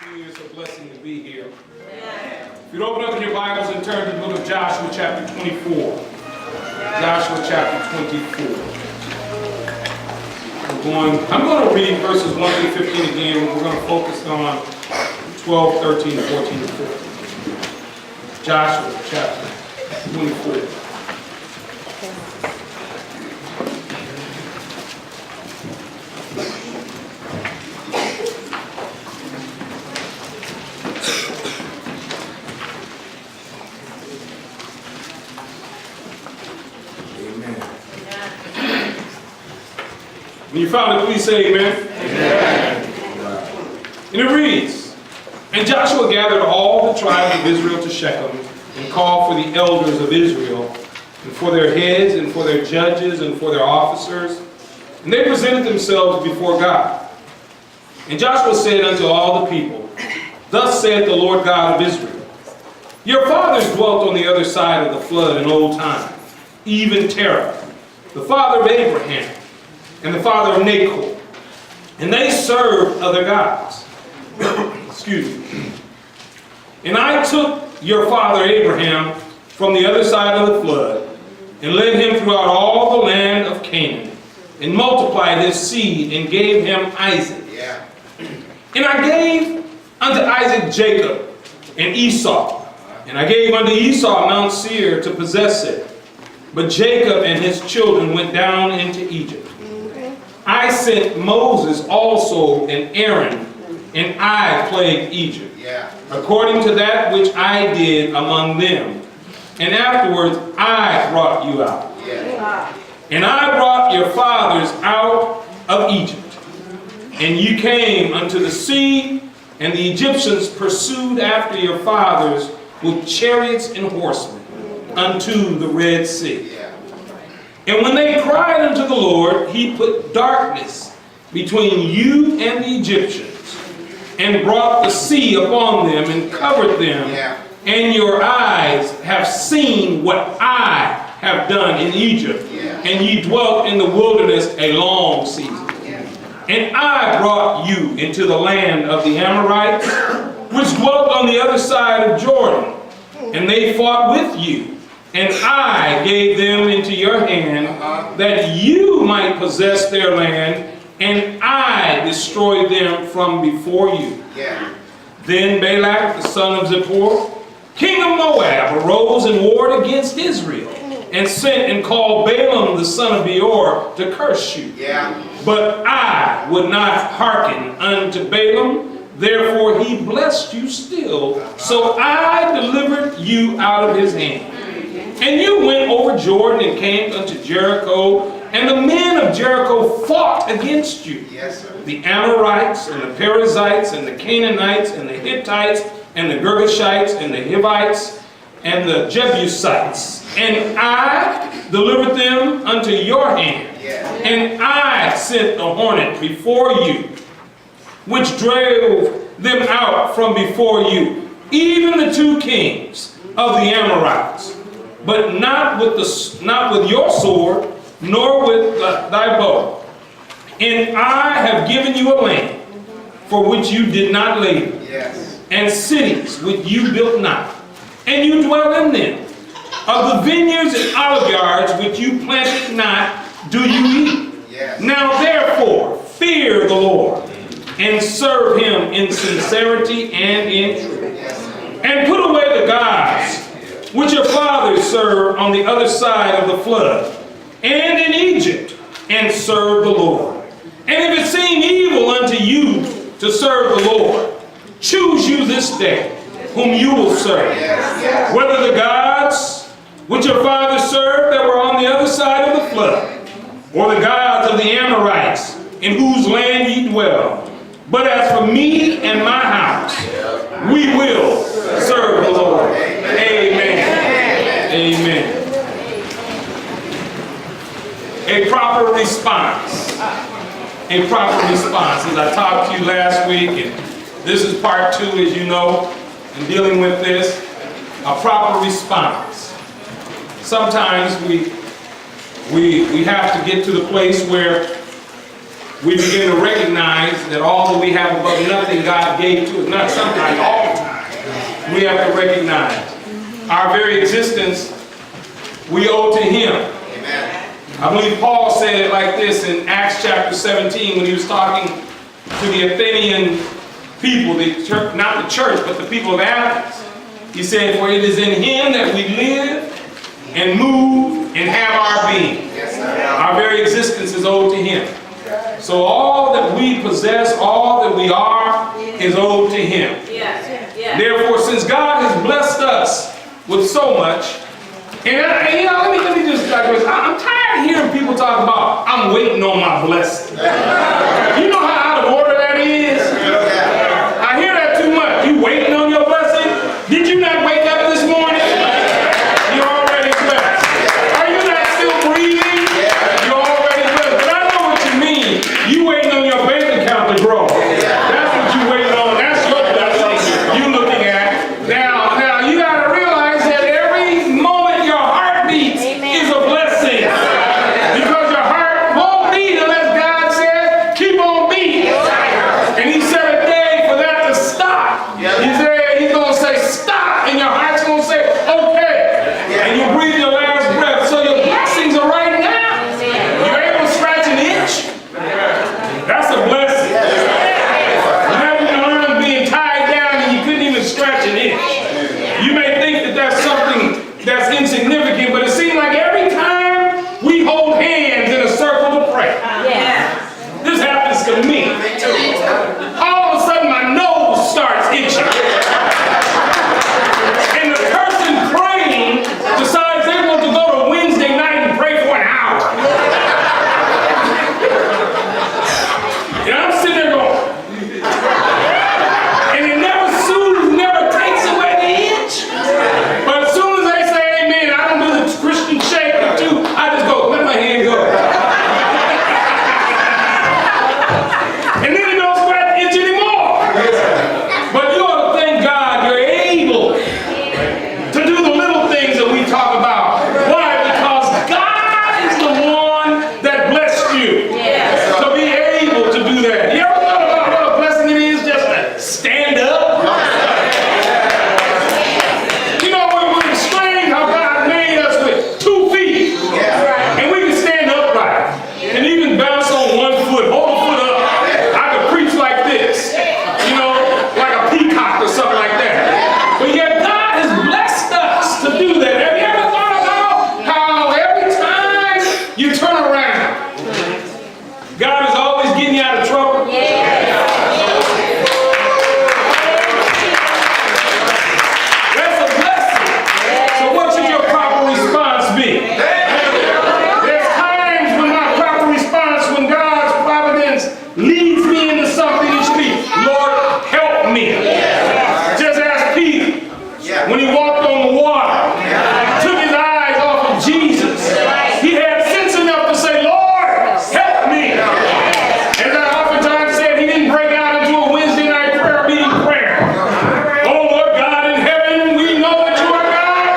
Truly, it's a blessing to be here. If you'd open up your Bibles and turn to the book of Joshua chapter 24. Joshua chapter 24. I'm going to read verses 1 through 15 again. We're going to focus on 12, 13, 14, and 15. Joshua chapter 24. When you found it, please say amen. Amen. And it reads, "And Joshua gathered all the tribes of Israel to Shechem, and called for the elders of Israel, and for their heads, and for their judges, and for their officers. And they presented themselves before God. And Joshua said unto all the people, Thus saith the Lord God of Israel, Your fathers dwelt on the other side of the flood in old time, even Terah, the father of Abraham, and the father of Nahor, and they served other gods. Excuse me. And I took your father Abraham from the other side of the flood, and led him throughout all the land of Canaan, and multiplied his seed, and gave him Isaac. Yeah. And I gave unto Isaac Jacob and Esau, and I gave unto Esau Mount Seir to possess it. But Jacob and his children went down into Egypt. I sent Moses also and Aaron, and I plagued Egypt, according to that which I did among them. And afterwards I brought you out. And I brought your fathers out of Egypt. And you came unto the sea, and the Egyptians pursued after your fathers with chariots and horsemen unto the Red Sea. And when they cried unto the Lord, he put darkness between you and the Egyptians, and brought the sea upon them, and covered them. And your eyes have seen what I have done in Egypt, and ye dwelt in the wilderness a long season. And I brought you into the land of the Amorites, which dwelt on the other side of Jordan, and they fought with you. And I gave them into your hand, that you might possess their land, and I destroyed them from before you. Then Balak the son of Zippor, king of Moab, arose and warred against Israel, and sent and called Balaam the son of Beor to curse you. But I would not hearken unto Balaam, therefore he blessed you still, so I delivered you out of his hand. And you went over Jordan and came unto Jericho, and the men of Jericho fought against you. The Amorites, and the Perizzites, and the Canaanites, and the Hittites, and the Girgashites, and the Hivites, and the Jebusites. And I delivered them unto your hand. And I sent a hornet before you, which drove them out from before you, even the two kings of the Amorites. But not with your sword, nor with thy bow. And I have given you a land for which you did not labor, and cities which you built not, and you dwell in them. Of the vineyards and oliveyards which you planted not, do you eat. Now therefore fear the Lord, and serve him in sincerity and in truth. And put away the gods which your fathers served on the other side of the flood, and in Egypt, and serve the Lord. And if it seem evil unto you to serve the Lord, choose you this day whom you will serve, whether the gods which your fathers served that were on the other side of the flood, or the gods of the Amorites in whose land ye dwell. But as for me and my house, we will serve the Lord. Amen. Amen. A proper response. A proper response. As I talked to you last week, and this is part 2, as you know, in dealing with this, a proper response. Sometimes we have to get to the place where we begin to recognize that all that we have above nothing God gave to us, not sometimes, all the time. We have to recognize our very existence we owe to Him. Amen. I believe Paul said it like this in Acts chapter 17 when he was talking to the Athenian people, not the church, but the people of Athens. He said, "For it is in Him that we live and move and have our being." Our very existence is owed to Him. So all that we possess, all that we are, is owed to Him. Therefore, since God has blessed us with so much, and let me just digress. I'm tired of hearing people talk about, "I'm waiting on my blessing." You know how out of order that is? I hear that too much. You waiting on your blessing? Did you not wake up this morning? You're already blessed. Are you not still breathing? You're already blessed. But I know what you mean. You waiting on your bank account to grow. That's what you waiting on. That's your blessing you looking at. Now you got to realize that every moment your heart beats is a blessing. Because your heart won't beat unless God says, "Keep on beating." And He set a day for that to stop. He's going to say, "Stop," and your heart's going to say, "Okay." And you breathe your last breath. So your blessings are right now. You're able to scratch an itch. That's a blessing. You haven't learned being tied down and you couldn't even scratch an itch. You may think that that's something that's insignificant, but it seems like every time we hold hands in a circle to pray, this happens to me. All of a sudden my nose starts itching. And the person praying decides they want to go to Wednesday night and pray for an hour. And I'm sitting there going, and it never soothes, never takes away the itch. But as soon as they say amen, I don't do the Christian shake or two. I just go, let my hand go. And then it don't scratch the itch anymore. But you ought to thank God you're able to do the little things that we talk about. Why? Because God is the one that blessed you to be able to do that. You ever thought about what a blessing it is just to stand up? You know, it's strange how God made us with 2 feet. And we can stand upright. And even bounce on 1 foot, hold a foot up. I could preach like this. You know, like a peacock or something like that. But yet God has blessed us to do that. Have you ever thought about how every time you turn around, God is always getting you out of trouble? That's a blessing. So what should your proper response be? There's times when my proper response, when God's providence leads me into something, it should be, "Lord, help me." Just ask Peter when he walked on the water, took his eyes off of Jesus. He had sense enough to say, "Lord, help me." And I oftentimes said he didn't break out into a Wednesday night prayer meeting prayer. "Oh Lord God in heaven, we know that you are God."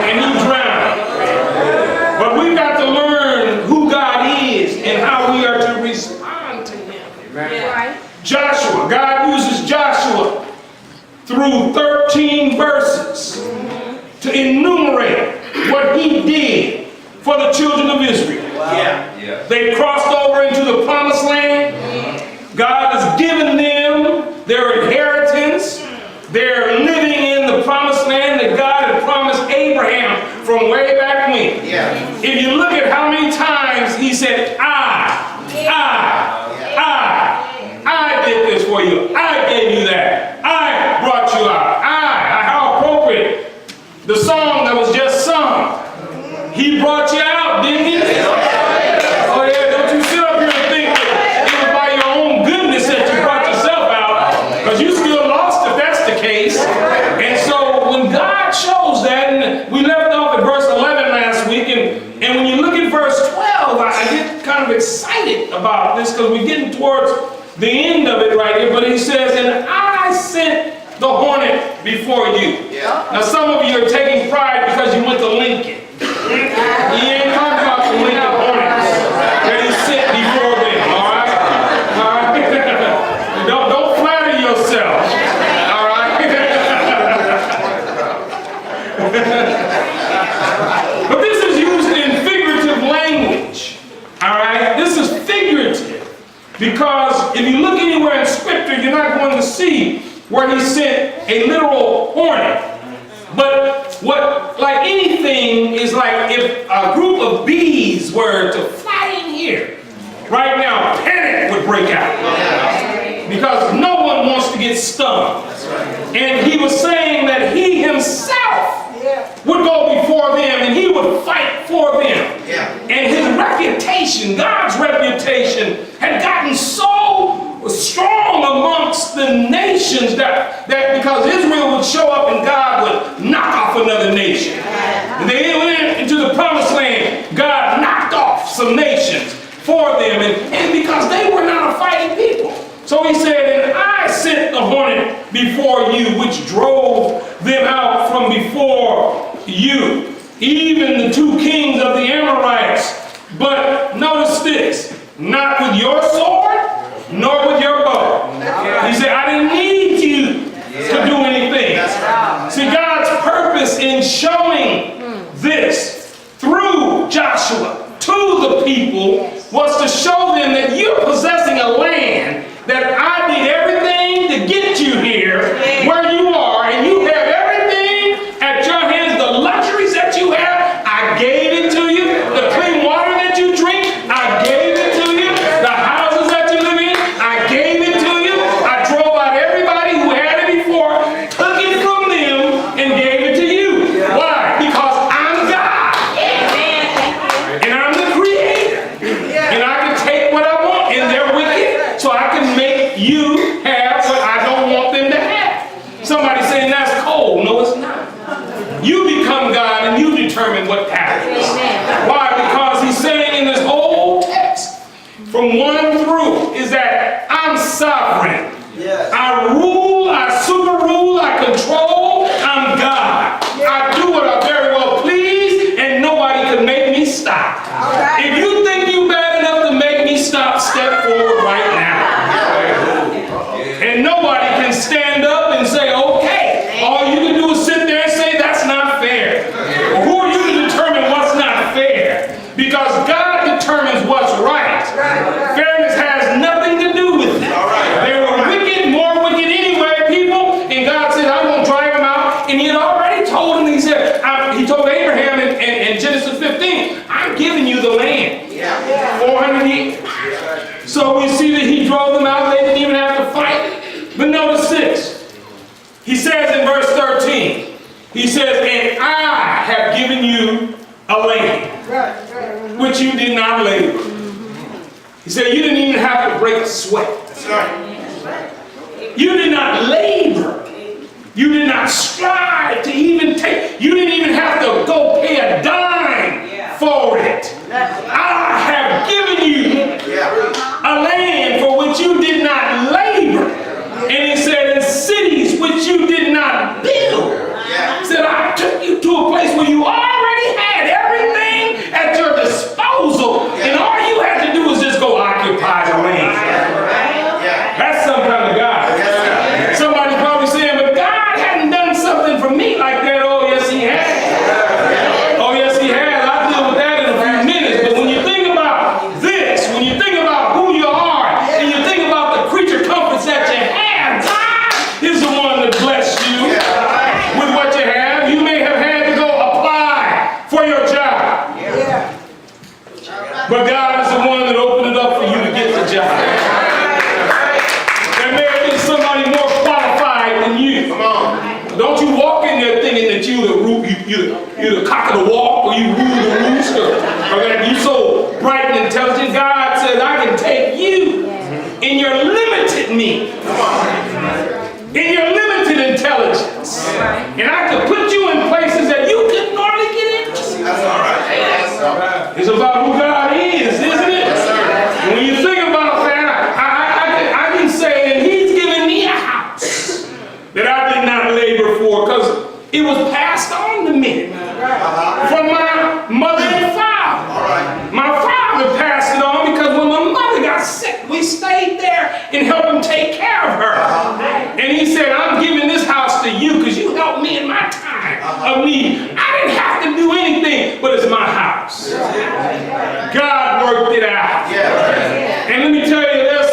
And he drowned. But we've got to learn who God is and how we are to respond to Him. Joshua, God uses Joshua through 13 verses to enumerate what he did for the children of Israel. They crossed over into the promised land. God has given them their inheritance. They're living in the promised land that God had promised Abraham from way back when. If you look at how many times he said, I did this for you. I gave you that. I brought you out. How appropriate. The song that was just sung. He brought you out, didn't he? Oh yeah, don't you sit up here and think that it was by your own goodness that you brought yourself out, because you still lost if that's the case. And so when God shows that, and we left off at verse 11 last week, and when you look at verse 12, I get kind of excited about this because we're getting towards the end of it right here, but he says, "And I sent the hornet before you." Now some of you are taking pride because you went to Lincoln. He ain't talking about the Lincoln Hornets that he sent before Because if you look anywhere in Scripture, you're not going to see where he sent a literal hornet. But what, like anything, is like if a group of bees were to fly in here, right now, panic would break out. Because no one wants to get stung. And he was saying that he himself would go before them and he would fight for them. And his reputation, God's reputation, had gotten so strong amongst the nations that because Israel would show up and God would knock off another nation. And they went into the promised land, God knocked off some nations for them, and because they were not a fighting people. So he said, and I sent the hornet before you, which drove them out from before you, even the two kings of the Amorites. But notice this, not with your sword, nor with your bow. He said, I didn't need you to do anything. See, God's purpose in showing this through Joshua to the people was to show them that you're possessing a land that I did everything to get you here where you are, and you have everything at your hands, the luxuries that you have, I gave it to you, the clean water that you drink, I gave it to you, the houses that you live in, I gave it to you, I drove out everybody who had it before, took it from them, and gave it to you. Why? Because I'm God. And I'm the creator. And I can take what I want, and they're wicked, so I can make you have what I don't want them to have. Somebody saying that's cold. No, it's not. You become God and you determine what happens. Why? Because he's saying in this whole text, from 1 through, is that I'm sovereign. I rule, I super rule, I control, I'm God. I do what I very well please, and nobody can make me stop. If you think you bad enough to make me stop, step forward right now. And nobody can stand up and say, okay. All you can do is sit there and say, that's not fair. Well, who are you to determine what's not fair? Because God determines what's right. Fairness has nothing to do with it. They were wicked, more wicked anyway, people. And God said, I'm going to drive them out. And he had already told him, he said, he told Abraham in Genesis 15, I'm giving you the land. 400 years. So we see that he drove them out. They didn't even have to fight. But notice this. He says in verse 13, he says, and I have given you a land which you did not labor. He said you didn't even have to break a sweat. You did not labor. You did not strive to even take, you didn't even have to go pay a dime for it. I have given you a land for which you did not labor. And he said, in cities which you did not build. He said, I took you to a place where you already had everything at your disposal. And all you had to do was just go occupy the land. That's some kind of God. Somebody's probably saying, but God hadn't done something for me like that. Oh, yes, he has. Oh, yes, he has. I'll deal with that in a few minutes. But when you think about this, when you think about who you are, and you think about the creature comforts that you have, God is the one that blessed you with what you have. You may have had to go apply for your job. But God is the one that opened it up for you to get the job. There may have been somebody more qualified than you. Don't you walk in there thinking that you're the cock of the walk, or you rule the rooster, or that you're so bright and intelligent. God said, I can take you in your limited me, in your limited intelligence, and I can put you in places that you couldn't hardly get into. It's about who God is, isn't it? When you think about that, I can say that he's given me a house that I did not labor for, because it was passed on to me from my mother and father. My father passed it on because when my mother got sick, we stayed there and helped him take care of her. And he said, I'm giving this house to you because you helped me in my time of need. I didn't have to do anything, but it's my house. God worked it out. And let me tell you, there's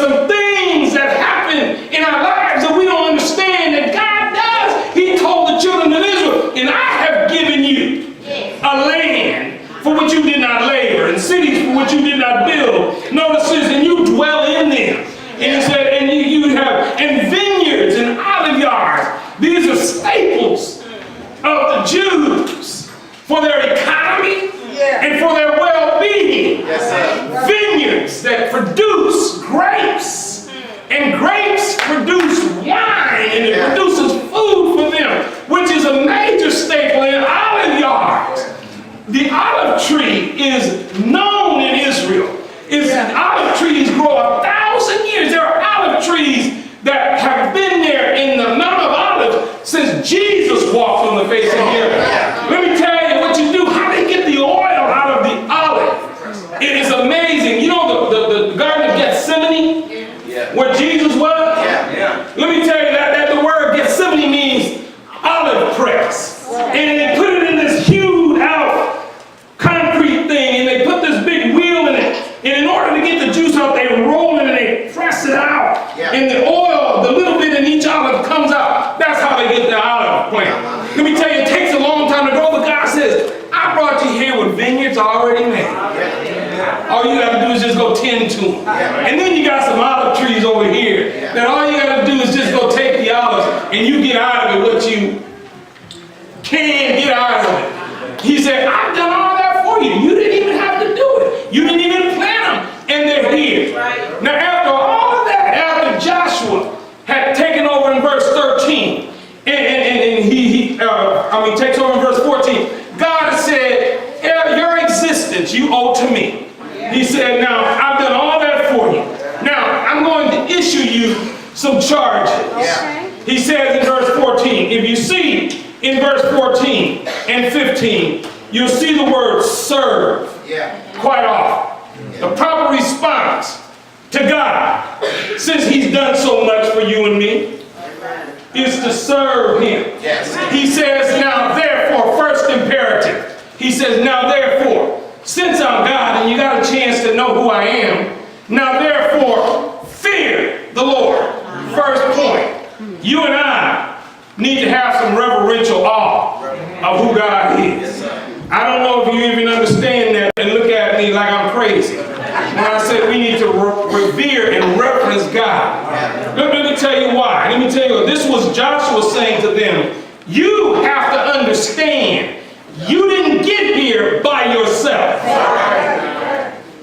which you did not labor, and cities for which you did not build. Notice this, and you dwell in them. And he said, and you have, and vineyards and olive yards. These are staples of the Jews for their economy and for their well-being. Vineyards that produce grapes, and grapes produce wine, and it produces food for them, which is a major staple in olive yards. The olive tree is known in Israel. Olive trees grow 1,000 years. There are olive trees that have been there in the Mount of Olives since Jesus walked on the face of the earth. Let me tell you what you do. How they get the oil out of the olive? It is amazing. You know the Garden of Gethsemane, where Jesus was? Let me tell you that the word Gethsemane means olive press. And they put it in this hewed out concrete thing, and they put this big wheel in it. And in order to get the juice out, they roll it and they press it out. And the oil, the little bit in each olive comes out. That's how they get the olive plant. Let me tell you, it takes a long time to grow, but God says, I brought you here with vineyards already made. All you got to do is just go tend to them. And then you got some olive trees over here. Then all you got to do is just go take the olives and you get out of it what you can get out of it. He said, I've done all that for you. You didn't even have to do it. You didn't even plant them, and they're here. Now, after all of that, after Joshua had taken over in verse 13, and he takes over in verse 14, God said, your existence you owe to me. He said, now, I've done all that for you. Now, I'm going to issue you some charges. He says in verse 14, if you see in verse 14 and 15, you'll see the word serve quite often. The proper response to God, since he's done so much for you and me, is to serve him. He says, now therefore, first imperative. He says, now therefore, since I'm God and you got a chance to know who I am, now therefore, fear the Lord. First point, you and I need to have some reverential awe of who God is. I don't know if you even understand that and look at me like I'm crazy when I say we need to revere and reverence God. Let me tell you why. Let me tell you, this was Joshua saying to them, you have to understand, you didn't get here by yourself.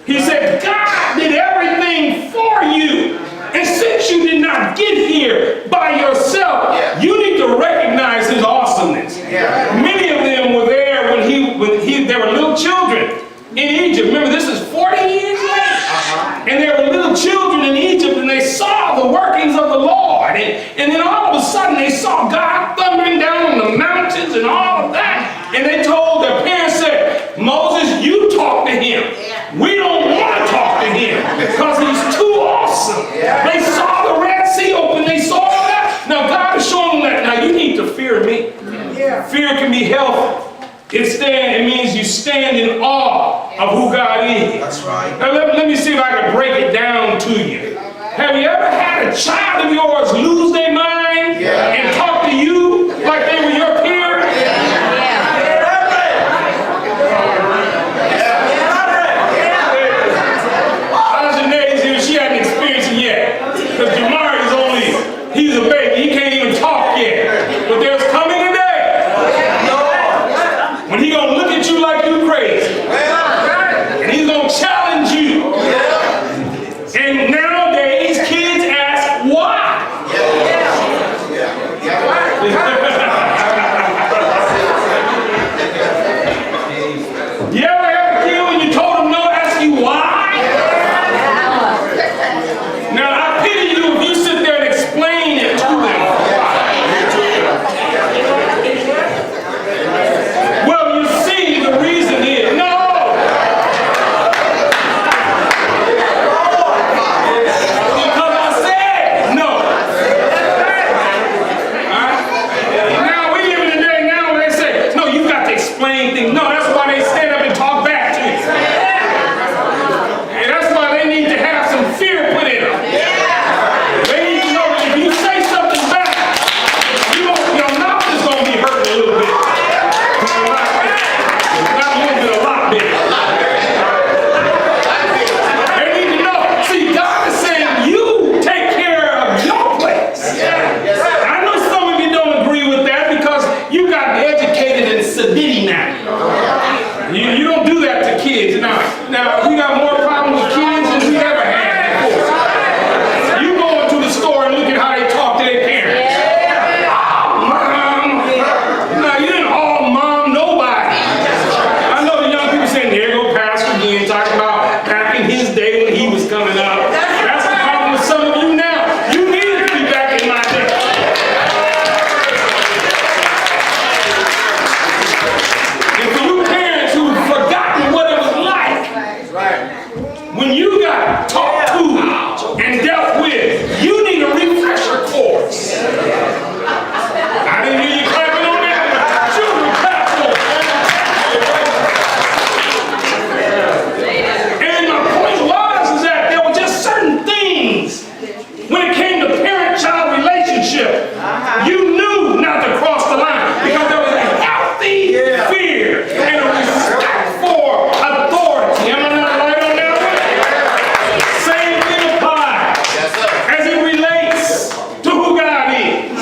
He said, God did everything for you. And since you did not get here by yourself, you need to recognize his awesomeness. Many of them were there when they were little children in Egypt. Remember, this is 40 years later. And there were little children in Egypt, and they saw the workings of the Lord. And then all of a sudden, they saw God thundering down on the mountains and all of that. And they told their parents, said, Moses, you talk to him. We don't want to talk to him because he's too awesome. They saw the Red Sea open. They saw all that. Now, God is showing them that. Now, you need to fear me. Fear can be healthy. It means you stand in awe of who God is. That's right. Now, let me see if I can break it down to you. Have you ever had a child of yours lose their mind and talk to you like they were your peer? She hadn't experienced it yet. Because Jamari's he's a baby. He can't even talk yet. But there's coming a day when he's going to look at you like you crazy. And he's going to challenge you. And nowadays, kids ask why. kids. Now we got more problems with kids than we ever had before. You go into the store and look at how they talk to their parents. Oh, mom. No, you didn't all mom nobody. I know the young people saying, there go Pastor again, talking about back in his day when he was coming up. That's the problem with some of you now. You needed to be back in my day. And for you parents who've forgotten what it was like when you got talked to and dealt with, you need a refresher course. I didn't hear you clapping on that, but children clap for it. And my point was is that there were just certain things when it came to parent-child relationship, you knew not to cross the line because there was a healthy fear and a respect for authority. Am I not right on that one? Same thing applies as it relates to who God is.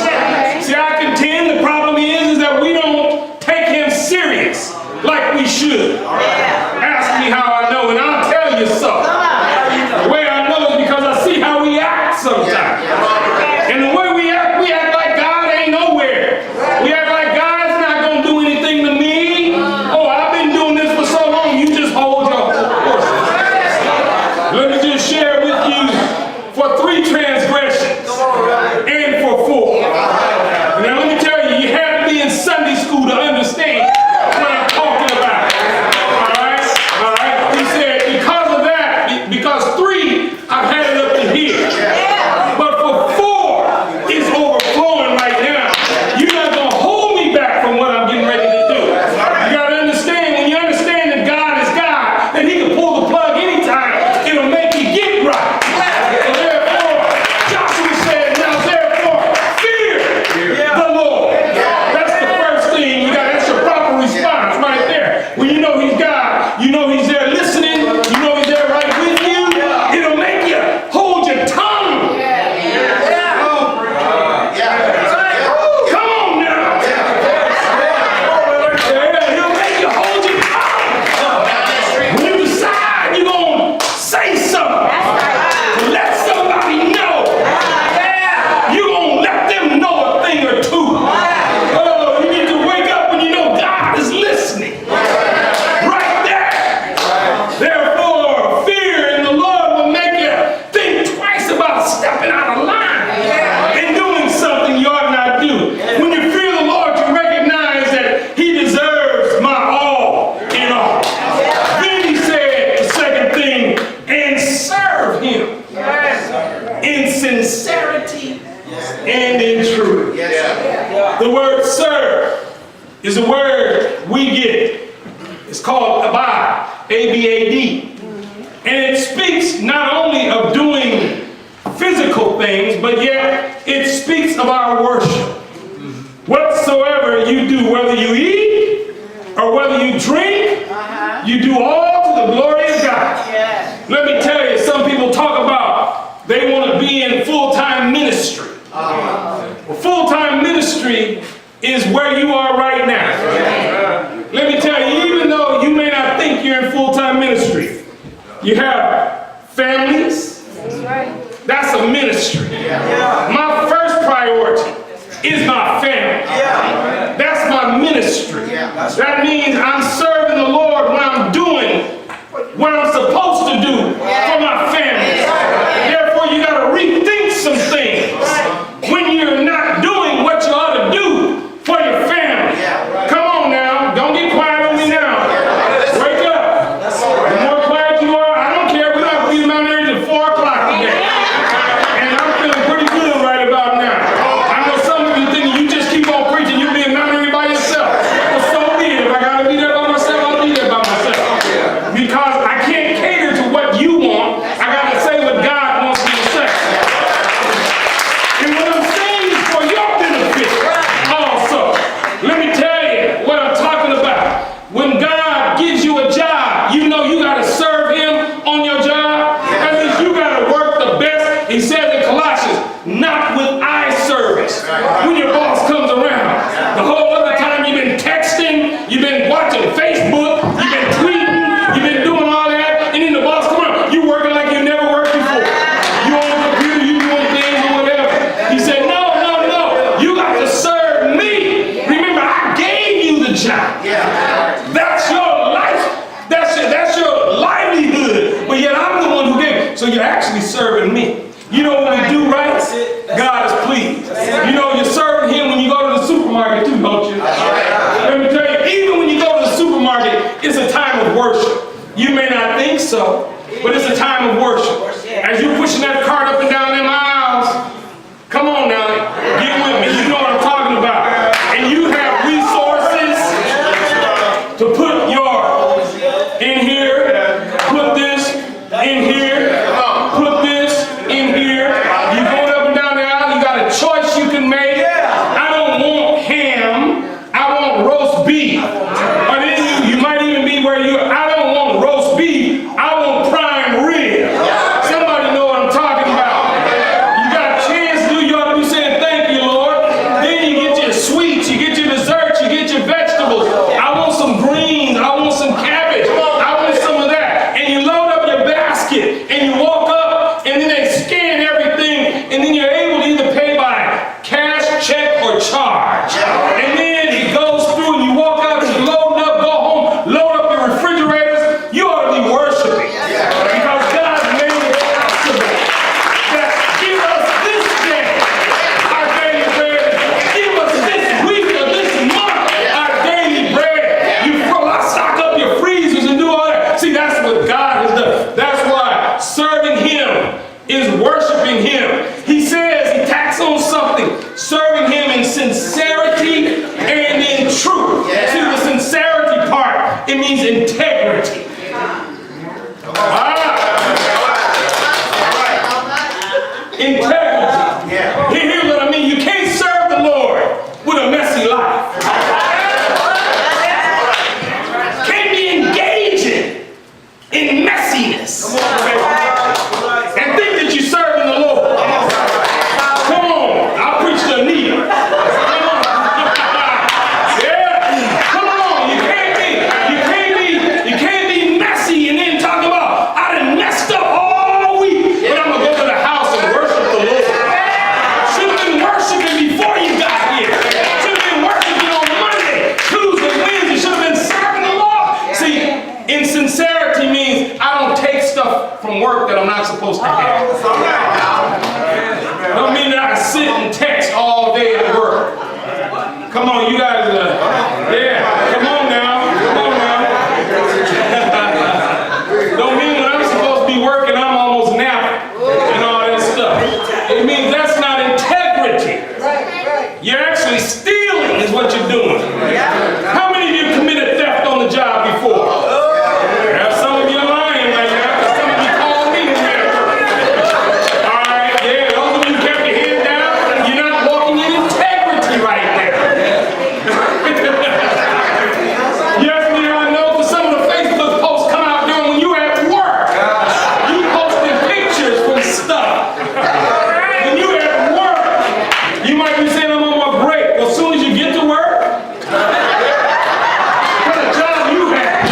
See, I contend the problem is that we don't take him serious like we should. Ask me how I know, and I'll tell you so. The way I know is because I see how we act sometimes. And the way we act like God ain't nowhere. We act like God's not going to do anything to me. Oh, I've been doing this for so long, you just hold your horses. Let me just share with you for 3 transgressions and for 4. Now let me tell you, you have to be in Sunday school to understand what I'm talking about. All right. He said because of that, because 3, I've had it up to here. But for 4, it's overflowing right now. You're not going to hold me back from what I'm getting ready to do. You got to understand, when you understand that God is God, that he can pull the plug anytime, it'll make you get right. So therefore, Joshua said, now therefore, fear the Lord. That's the first thing you got. That's your proper response right there. When you know he's God, you know he's there listening, you know he's there right with you, it'll make you hold your tongue. Come on now. Yeah, he'll make you hold your tongue. When you decide you're going to say something, let somebody know. You're going to let them know a thing or two. Oh, you need to wake up when you know God is listening. Right there. Therefore, fear in the Lord will make you think twice about stepping out of line and doing something you ought not do. When you fear the Lord, you recognize that he deserves my all in all. Then he said the second thing, and serve him in sincerity and in truth. The word serve is a word we get. It's called abad, A-B-A-D. And it speaks not only of doing physical things, but yet it speaks of our worship. Whatsoever you do, whether you eat or whether you drink, you do all to the glory of God. Let me tell you, some people talk about they want to be in full-time ministry. Well, full-time ministry is where you are right now. Let me tell you, even though you may not think you're in full-time ministry, you have families. That's a ministry. My first priority is my family. That's my ministry. That means I'm serving the Lord when I'm doing what I'm supposed to do for my family. Therefore, you got to rethink some things when you're not doing what you ought to do for your family. Come on now. Don't get quiet on me now. Wake up. The more quiet you are, I don't care. We're not leaving out there till 4 o'clock today. And I'm feeling pretty good right about now. I know some of you thinking you just keep on preaching, you're being out here by yourself. Well, so be it. If I got to be there by myself, I'll be there by myself. So you're actually serving me. You know when we do right, God is pleased. You know you're serving him when you go to the supermarket too, don't you? Let me tell you, even when you go to the supermarket, it's a time of worship. You may not think so, but it's a time of worship. As you're pushing that cart up and down them aisles, come on now, get with me. You know what I'm talking about. And you have resources to put your in here, put this in here, put this in here. You're going up and down the aisle, you got a choice you can make. I don't want ham, I want roast beef. Or then you might even be where you, I don't want roast beef, I want prime rib. Somebody know what I'm talking about. You got a chance to do, you ought to be saying thank you, Lord. Then you get your sweets, you get your desserts, you get your vegetables. I want some greens, I want some cabbage, I want some of that. And you load up your basket and you walk up and then they scan everything and then you're able to either pay by cash, check, or charge. And then it goes through and you walk out and you load up, go home, load up your refrigerators. You ought to be worshiping. Because God made it possible that give us this day our daily bread. Give us this week or this month our daily bread. You stock up your freezers and do all that. See, that's what God has done. That's why serving him is worshiping him. He says, he tacks on something, serving him in sincerity and in truth. See, the sincerity part, it means integrity. Integrity. Here's what I mean. You can't serve the Lord with a messy life. Can't be engaging in messiness and think that you're serving the Lord. Come on, I'll preach to Anita. Come on. Yeah, come on. You can't be messy and then talk about I done messed up all week, but I'm gonna go to the house and worship the Lord. Should have been worshiping before you got here. Should have been worshiping on Monday, Tuesday, Wednesday. Should have been serving the Lord. See, insincerity means I don't take stuff from work that I'm not supposed to have. Don't mean that I sit and text all day at work. Come on, you guys, yeah, come on now, come on now. Don't mean when I'm supposed to be working, I'm almost napping and all that stuff. It means that's not integrity. You're actually stealing is what you're doing. How many of you committed theft on the job before? Yeah, some of you are lying right now. Some of you called me in there. All right, yeah, those of you who kept your head down, you're not walking in integrity right now. Yes, me, I know, because some of the Facebook posts come out during when you at work. You posted pictures from stuff. When you at work, you might be saying I'm on my break. Well, as soon as you get to work, what a job you have.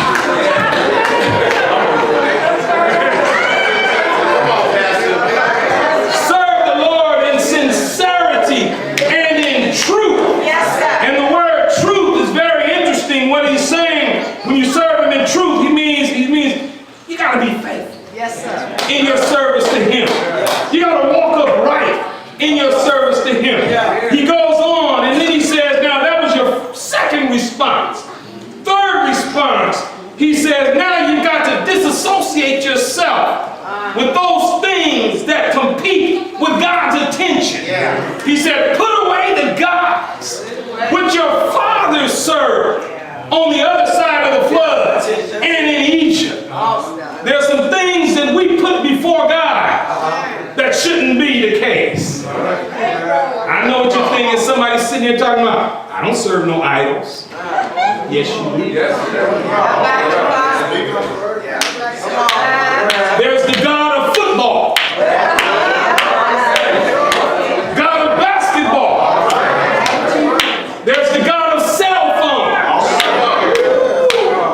Serve the Lord in sincerity and in truth. And the word truth is very interesting. What he's saying, when you serve him in truth, he means you gotta be faithful in your service to him. You gotta walk upright in your service to him. He goes on and then he says, now that was your second response. Third response, he says, now you've got to disassociate yourself with those things that compete with God's attention. He said, put away the gods which your fathers served on the other side of the flood and in Egypt. There's some things that we put before God that shouldn't be the case. I know what you're thinking. Somebody sitting here talking about, I don't serve no idols. Yes, you do. There's the God of football, God of basketball. There's the God of cell phones.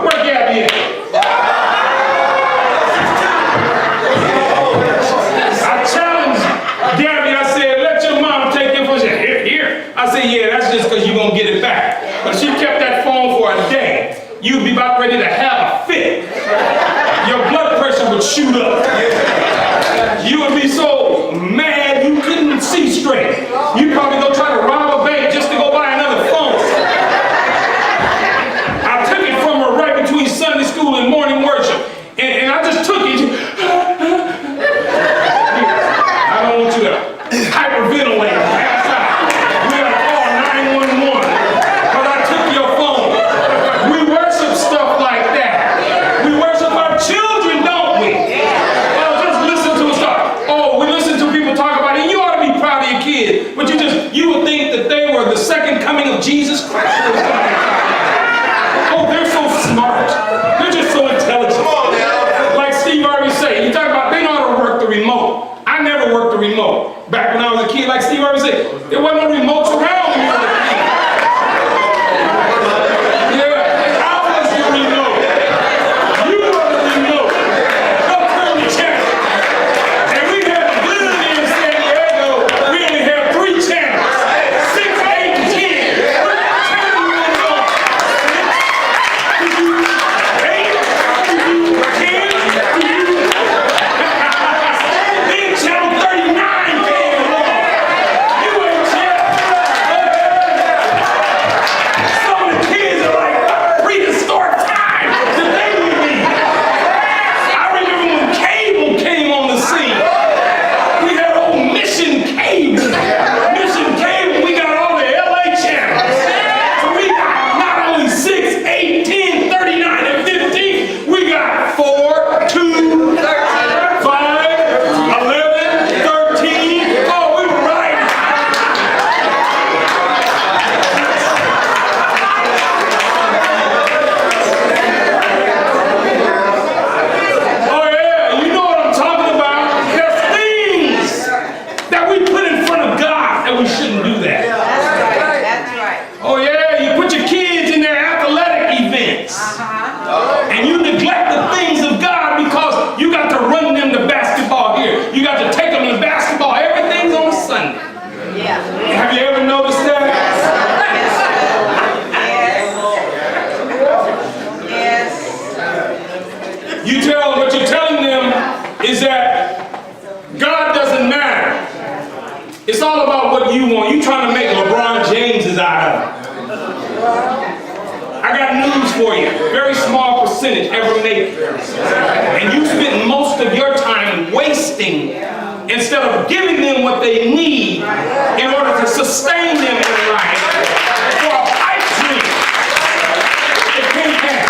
Where Gabby at? I challenged Gabby. I said, let your mom take your phone. She said, here. I said, yeah, that's just because you're going to get it back. But she kept that phone for a day. You'd be about ready to have a fit. Your blood pressure would shoot up. You would be so mad you couldn't see straight. You'd probably go try to rob a bank just to go buy another phone. I took it from her right between Sunday school and morning worship. And I just took it. I don't want you to hyperventilate. Pass out. We gotta call 911 because I took your phone. We worship stuff like that. We worship our children, don't we? Well, just listen to us talk. Oh, we listen to people talk about it. You ought to be proud of your kids, but you would think that they were the second coming of Jesus Christ. Oh, they're so smart. They're just so intelligent. Like Steve Harvey said, you talk about they know how to work the remote. I never worked the remote. Back when I was a kid, like Steve Harvey said, there wasn't no remotes around when you were a kid. Yeah, I was the remote. You were the remote. Go turn the channel. And we had a good in San Diego. We only had 3 channels. 6, 8, 10. What channel you want to go? 6, 8, 10. Then channel 39 came along. You ain't check. Some of the kids are like prehistoric time that they would be. I remember when cable came on the scene. We had old Mission Cable. Mission Cable, we got all the LA channels. So we got not only 6, 8, 10, 39, and 15, we got 4, 2, 5, 11, 13. Oh, we were right. Oh yeah, you know what I'm talking about. There's things that we put in front of God and we shouldn't do that. That's right. Oh yeah, you put your kids in their athletic events. And you neglect the things of God because you got to run them to basketball here. You got to take them to basketball. Everything's on a Sunday. Yeah. Have you ever noticed that? Yes. What you're telling them is that God doesn't matter. It's all about what you want. You're trying to make LeBron Jameses out of it. I got news for you. Very small percentage ever make it. And you spend most of your time wasting instead of giving them what they need in order to sustain them in life for a pipe dream. It can't happen.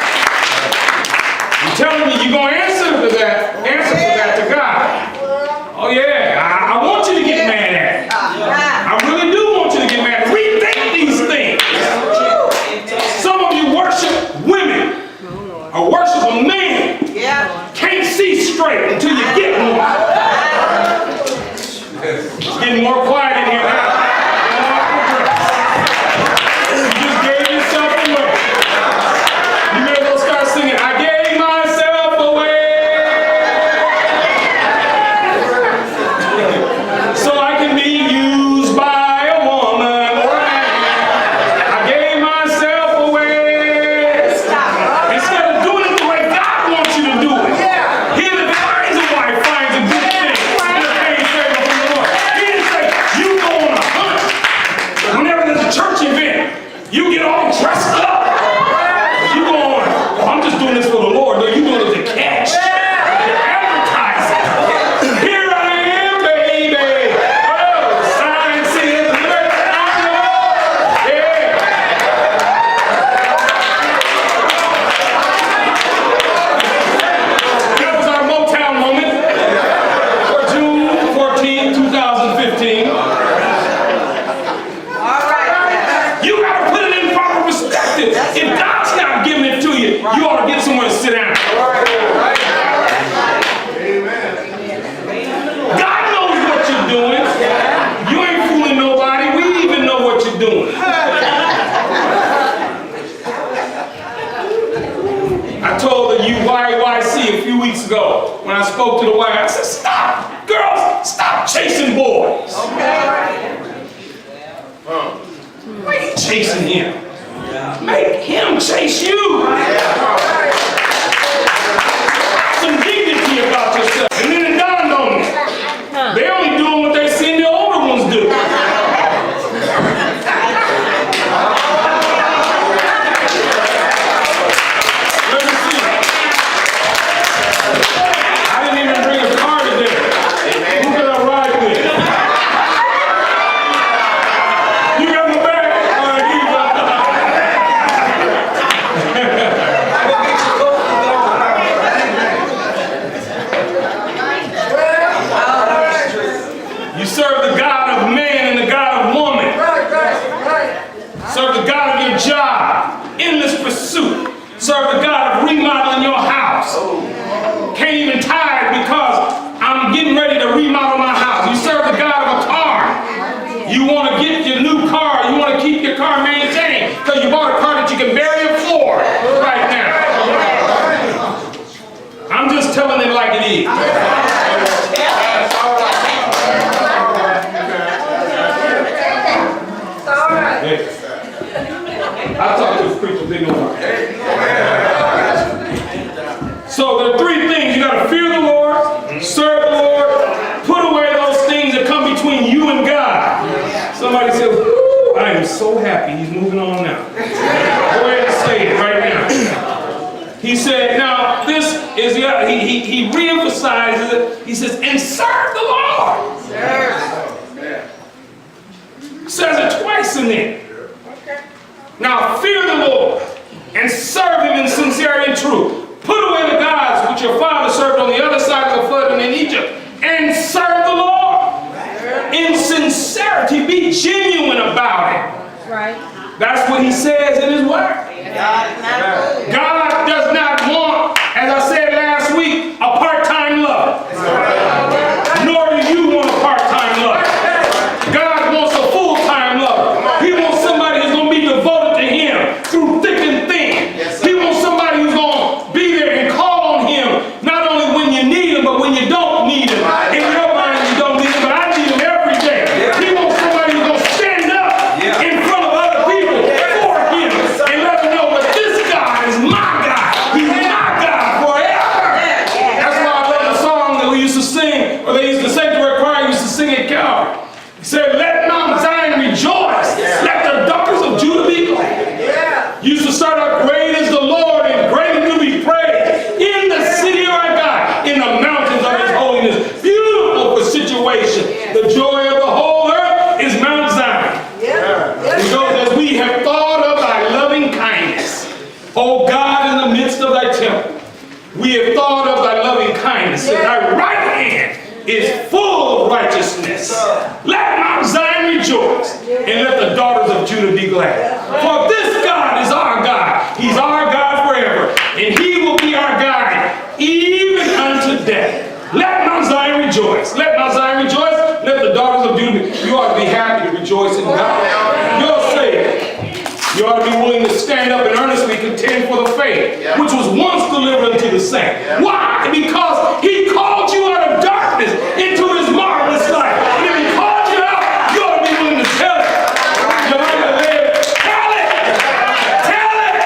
I'm telling you, you're going to answer for that to God. Oh yeah, I want you to get mad at it. I really do want you to get mad. Rethink these things. Some of you worship women or worship a man. Yeah. Can't see straight until you get one. It's getting more quiet in here now. You just gave yourself away. You may as well start singing, I gave myself away. So I can be used by a woman or a man. I gave myself away. Instead of doing it the way God wants you to do it. He that finds a wife finds a good thing. And obtains favor from the Lord. He didn't say, you go on a hunt. Whenever there's a church event, you get all dressed up. You go on, oh, I'm just doing this for the Lord. No, you doing it to catch. Advertising. Here I am, baby. Oh, sign says, let I know. Yeah. That was our Motown moment for June 14, 2015. All right. You gotta put it in proper perspective. If God's not giving it to you, you ought to get somewhere to sit down. God knows what you're doing. You ain't fooling nobody. We even know what you're doing. I told the YYC a few weeks ago when I spoke to the wife, I said, stop, girls, stop chasing boys. Why are you chasing him? Make him chase you. Have some dignity about yourself. And then it dawned on me. just telling it like it is. I talk to the preachers, they know why. So there are three things. You got to fear the Lord, serve the Lord, put away those things that come between you and God. Somebody said, "Woo, I am so happy he's moving on now." Go ahead and say it right now. He said, now this is, he reemphasizes it. He says, and serve the Lord. Says it twice in there. Now fear the Lord and serve him in sincerity and truth. Put away the gods which your father served on the other side of the flood and in Egypt, and serve the Lord in sincerity. Be genuine about it. Right. That's what he says in his word. God does not want, as I said last week, a part-time love. Nor do you want a part-time love. God wants a full-time love. He wants somebody who's going to be devoted to him through thick and thin. He wants somebody who's going to be there and call on him, not only when you need him, but when you don't need him. In your mind, you don't need him, but I need him every day. He wants somebody who's going to stand up in front of other people for him and let them know that this God is my God. He's my God forever. That's why I love the song that we used to sing, or they used to sanctuary choir used to sing at Calvary. He said, let Mount Zion rejoice. Let the daughters of Judah be glad. Used to start out, great is the Lord and greatly to be praised in the city of our God, in the mountains of his holiness. Beautiful for situation. The joy of the whole earth is Mount Zion. He goes, as we have thought of thy loving kindness, O God, in the midst of thy temple. We have thought of thy loving kindness, and thy right hand is full of righteousness. Let Mount Zion rejoice, and let the daughters of Judah be glad. For this God is our God. He's our God forever, and he will be our God even unto death. Let Mount Zion rejoice. Let Mount Zion rejoice. Let the daughters of Judah. You ought to be happy to rejoice in God. You're saved. You ought to be willing to stand up and earnestly contend for the faith, which was once delivered unto the saint. Why? Because he called you out of darkness into his marvelous light. And if he called you out, you ought to be willing to tell it. You ought to live. Tell it! Tell it!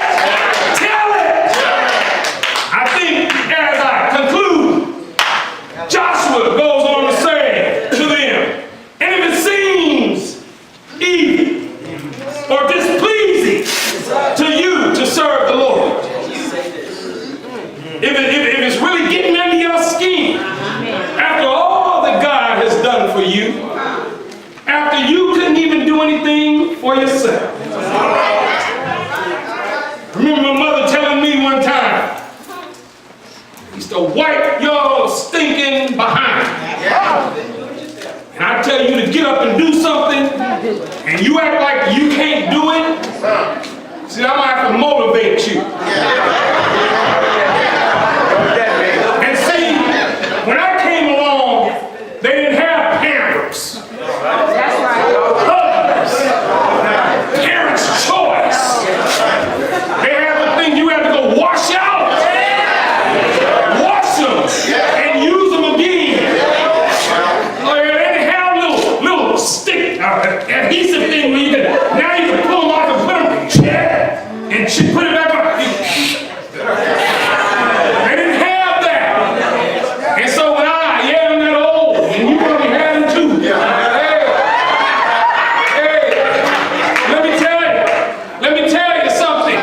Tell it! I think as I conclude, Joshua goes on to say to them, and if it seems evil or displeasing to you to serve the Lord, if it's really getting under your skin, after all that God has done for you, after you couldn't even do anything for yourself. I remember my mother telling me one time, used to wipe your stinking behind. And I tell you to get up and do something, and you act like you can't do it. See, I'm gonna have to motivate you. And see, when I came along, they didn't have Pampers. That's right. Parents' choice. They have the thing you have to go wash out, wash them, and use them again. They didn't have little stick adhesive thing where you can pull them off and put them and put it back on. They didn't have that. And so when I'm that old, and you probably had them too. Let me tell you something.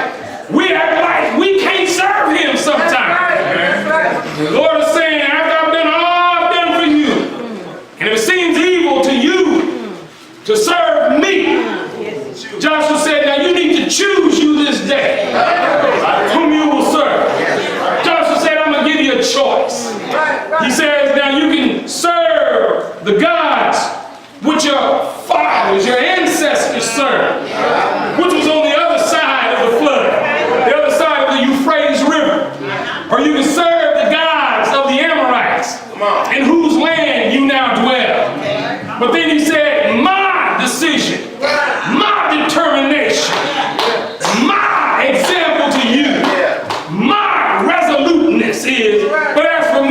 We act like we can't serve him sometimes. The Lord is saying, after I've done all I've done for you, and if it seems evil to you to serve me, Joshua said, now you need to choose you this day whom you will serve. Joshua said, I'm going to give you a choice. He says, now you can serve the gods which your fathers, your ancestors served, which was on the other side of the flood, the other side of the Euphrates River. Or you can serve the gods of the Amorites, in whose land you now dwell. But then he said, my decision, my determination, my example to you, my resoluteness is, but as for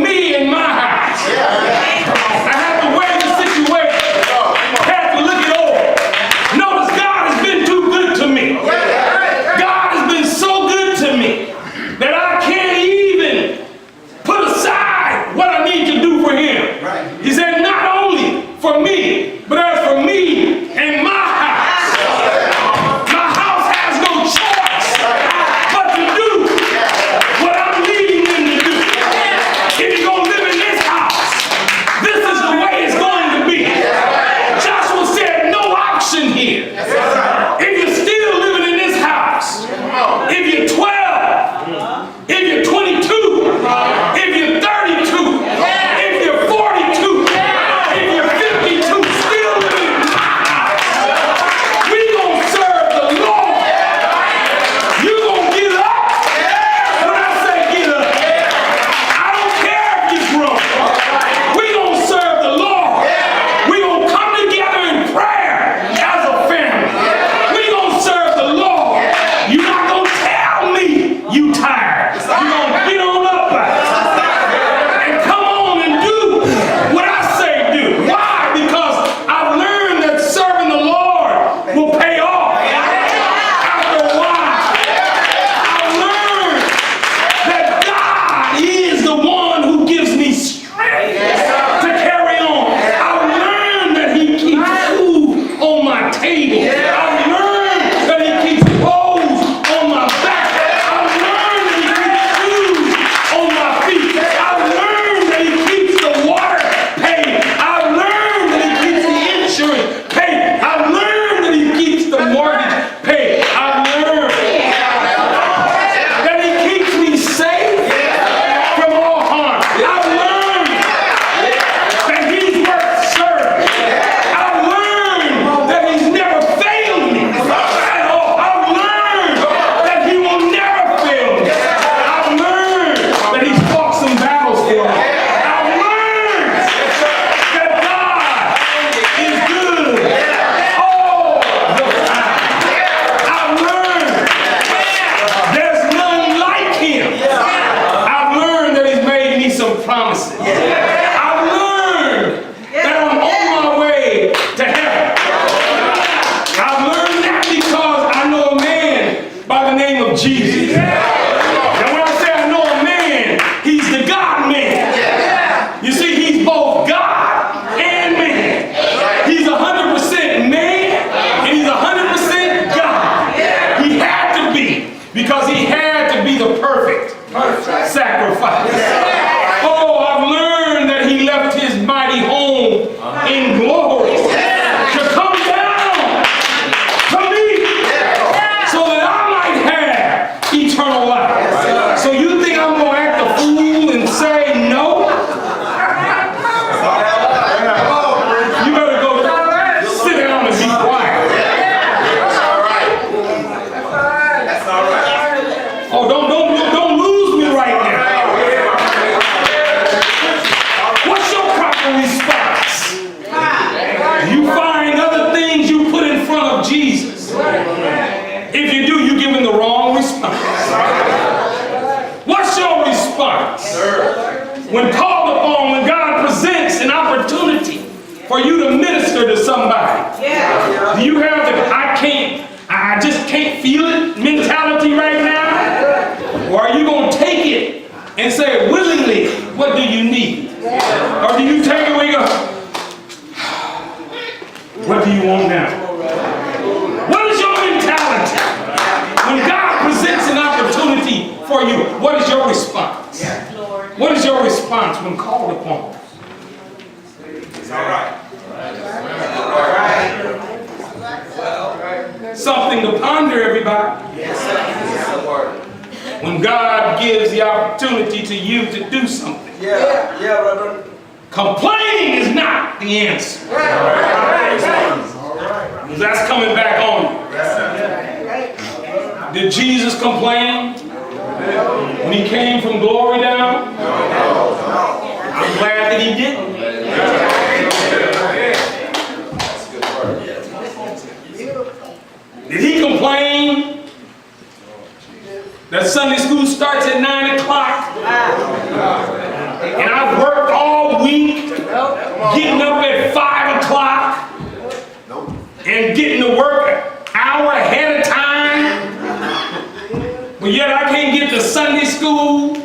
promises. I've learned that I'm on my way to heaven. I've learned that because I know a man by the name of Jesus. And when I say I know a man, he's the God man. You see, he's both God and man. He's 100% man and he's 100% God. He had to be, because he had to be the perfect sacrifice. Oh, I've learned that he left his mighty home in glory to come down to me so that I might have eternal life. So you think I'm going to act a fool and say no? You better go sit down and be quiet. Oh, don't lose me right now. What's your proper response? You find other things you put in front of Jesus. If you do, you give him the wrong response. What's your response? When called upon, when God presents an opportunity for you to minister to somebody, do you have the I just can't feel it mentality right now? Or are you going to take it and say willingly, what do you need? Or do you take it where you go, what do you want now? What is your mentality? When God presents an opportunity for you, what is your response? What is your response when called upon? It's all right. Something to ponder, everybody. When God gives the opportunity to you to do something, complaining is not the answer. Because that's coming back on you. Did Jesus complain when he came from glory down? I'm glad that he didn't. Did he complain that Sunday school starts at 9 o'clock? And I've worked all week, getting up at 5 o'clock, and getting to work an hour ahead of time, but yet I can't get to Sunday school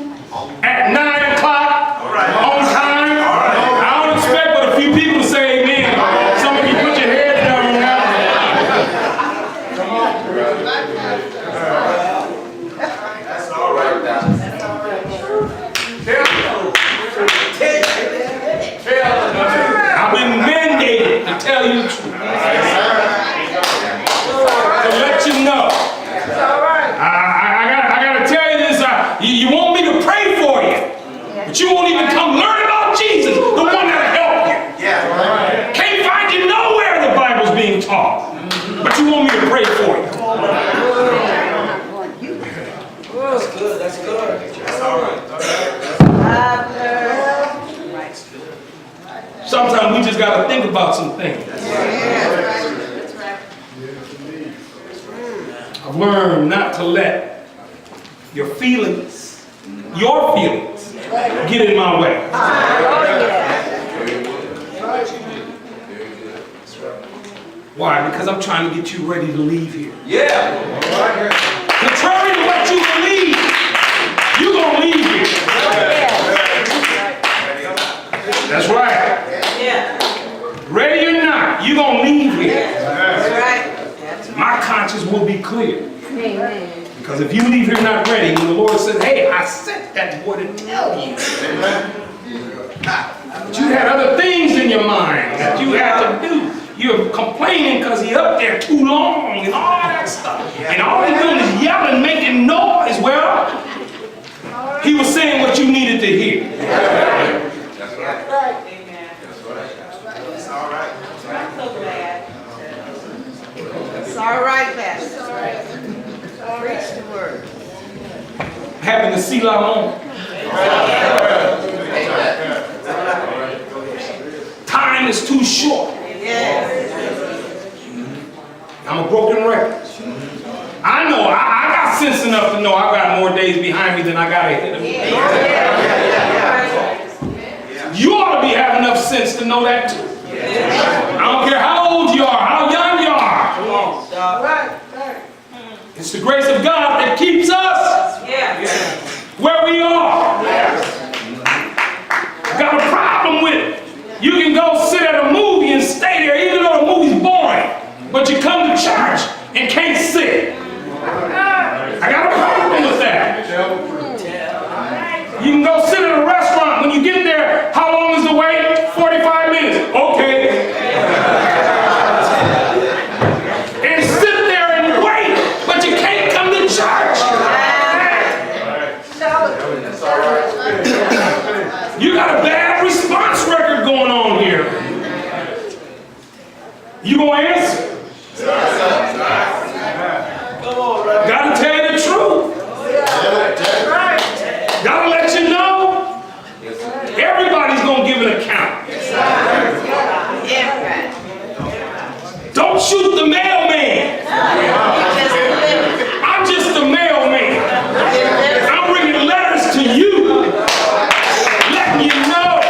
at 9 o'clock on time? I don't expect but a few people to say amen. Some of you put your heads down on that. That's all right now. I've been mandated to tell you the truth. To let you know. I gotta tell you this. You want me to pray for you, but you won't even come learn about Jesus, the one that'll help you. Can't find you nowhere the Bible's being taught, but you want me to pray for you. That's good. That's good. That's all right. Sometimes we just gotta think about some things. I've learned not to let your feelings get in my way. Why? Because I'm trying to get you ready to leave here. Contrary to what you believe, you're going to leave here. That's right. Ready or not, you're going to leave here. My conscience will be clear. Because if you leave here not ready, when the Lord says, hey, I sent that boy to tell you. But you had other things in your mind that you had to do. You're complaining because he's up there too long and all that stuff. And all he's doing is yelling, making noise. Well, he was saying what you needed to hear. That's right. Amen. That's right. It's all right. I'm so glad. It's all right, Pastor. Preach the word. Having the Selah moment. Time is too short. I'm a broken record. I know, I got sense enough to know I got more days behind me than I got ahead of me. know that too. I don't care how old you are, how young you are. Come on, stop. It's the grace of God that keeps us where we are. Got a problem with it. You can go sit at a movie and stay there even though the movie's boring, but you come to church and can't sit. I got a problem with that. You can go sit at a restaurant. When you get there, how long is the wait? 45 minutes. Okay. And sit there and wait, but you can't come to church. You got a bad response record going on here. You gonna answer? Come on, brother. Gotta tell you the truth. Gotta let you know. Everybody's gonna give an account. Don't shoot the mailman. I'm just the mailman. I'm bringing letters to you, letting you know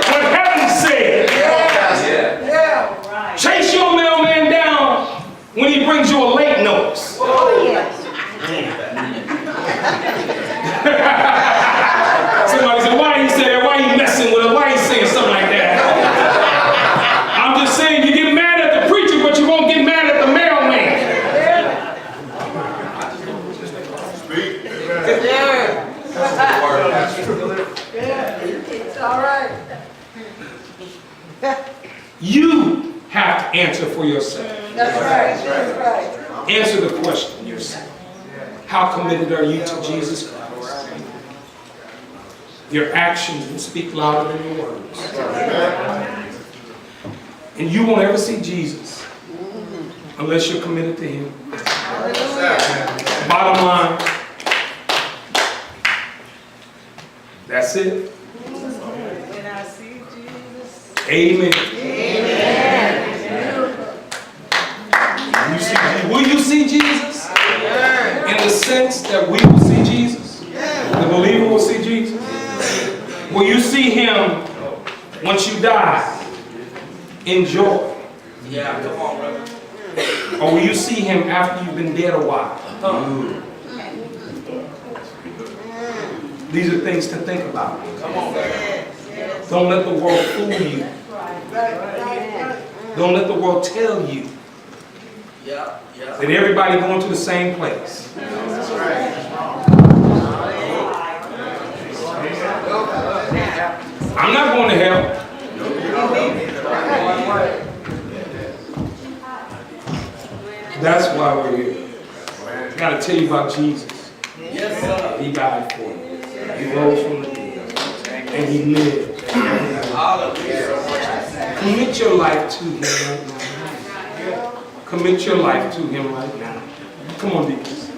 what heaven said. Chase your mailman down when he brings you a late notice. Somebody said, why he said that? Why he messing with her? Why he saying something like that? I'm just saying you get mad at the preacher, but you won't get mad at the mailman. It's all right. You have to answer for yourself. That's right. That's right. Answer the question yourself. How committed are you to Jesus Christ? Your actions will speak louder than your words. And you won't ever see Jesus unless you're committed to Him. Bottom line, that's it. When I see Jesus. Amen. Will you see Jesus? In the sense that we will see Jesus? The believer will see Jesus? Will you see Him once you die in joy? Yeah, come on, brother. Or will you see Him after you've been dead a while? These are things to think about. Come on, brother. Don't let the world fool you. Don't let the world tell you Yeah. that everybody going to the same place. I'm not going to hell. That's why we're here. I got to tell you about Jesus. Yes, sir. He died for you. He rose from the dead. And He lived. Hallelujah. Commit your life to Him right now. Commit your life to Him right now. Come on, deacons.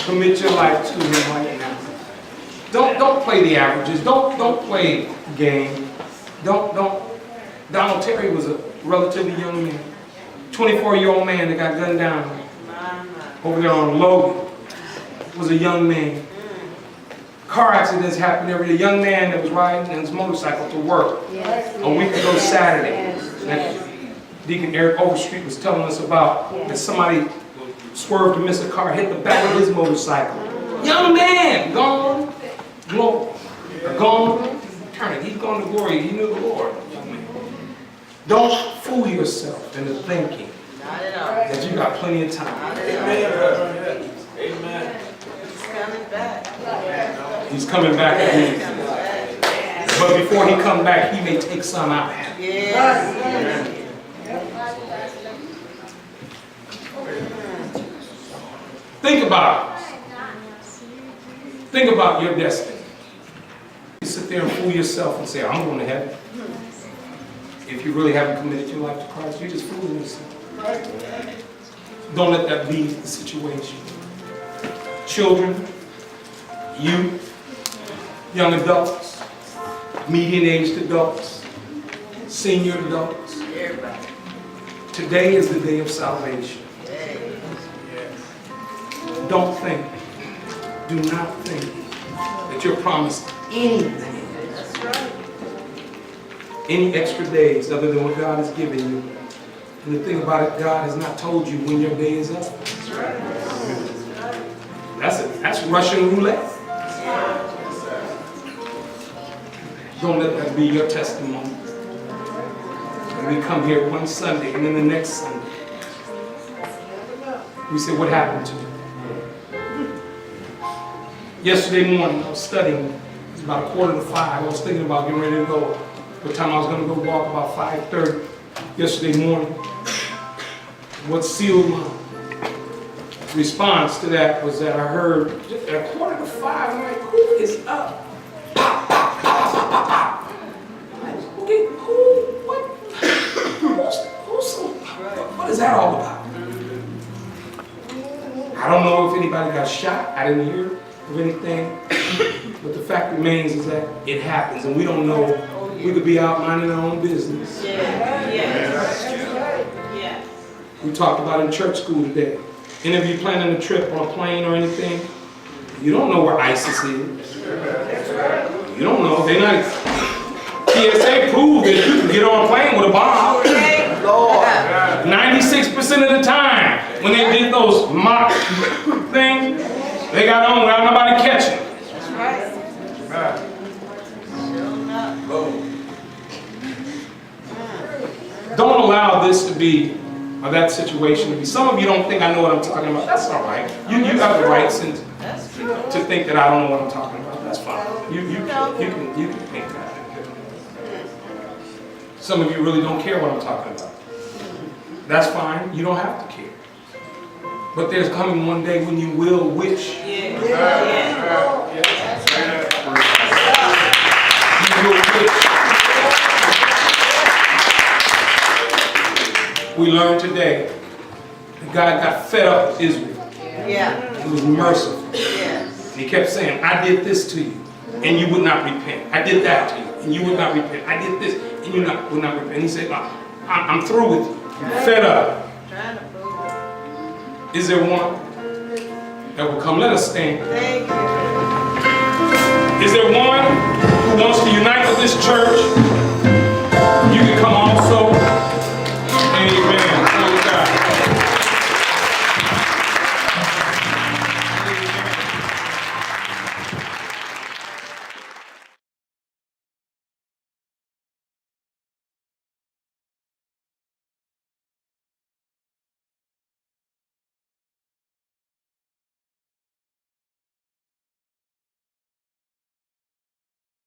Commit your life to Him right now. Don't play the averages. Don't play game. Donald Terry was a relatively young man. 24-year-old man that got gunned down over there on Logan was a young man. Car accidents happen every day. A young man that was riding on his motorcycle to work a week ago Saturday. That Deacon Eric Overstreet was telling us about that somebody swerved to miss a car, hit the back of his motorcycle. Young man, gone, glory, gone, eternity. He's gone to glory. He knew the Lord. Don't fool yourself into thinking that you got plenty of time. Amen, brother. Amen. He's coming back. He's coming back again. But before He come back, He may take some out. Yes. Think about it. Think about your destiny. You sit there and fool yourself and say, I'm going to heaven. If you really haven't committed your life to Christ, you're just fooling yourself. Don't let that be the situation. Children, youth, young adults, median-aged adults, senior adults. Today is the day of salvation. Don't think, do not think that you're promised anything any extra days other than what God has given you. And the thing about it, God has not told you when your day is up. That's it. That's Russian roulette. Don't let that be your testimony. And we come here one Sunday and then the next Sunday, we say, what happened to you? Yesterday morning, I was studying. It was about 4:45. I was thinking about getting ready to go. What time I was going to go walk, about 5:30 yesterday morning. What sealed my response to that was that I heard at 4:45, I'm like, who is up? What is that all about? I don't know if anybody got shot. I didn't hear of anything. But the fact remains is that it happens, and we don't know. We could be out minding our own business. We talked about in church school today. Any of you planning a trip on a plane or anything? You don't know where ISIS is. You don't know. They're not. TSA proved that you can get on a plane with a bomb. 96% of the time, when they did those mock things, they got on without nobody catching. Don't allow this to be, or that situation to be. Some of you don't think I know what I'm talking about. That's all right. You have the right to think that I don't know what I'm talking about. That's fine. You can think that. Some of you really don't care what I'm talking about. That's fine. You don't have to care. But there's coming one day when you will wish. You will wish. We learned today that God got fed up with Israel. He was merciful. And he kept saying, I did this to you, and you would not repent. I did that to you, and you would not repent. I did this, and you would not repent. And he said, I'm through with you. I'm fed up. Is there one that will come? Let us stand. Is there one who wants to unite with this church?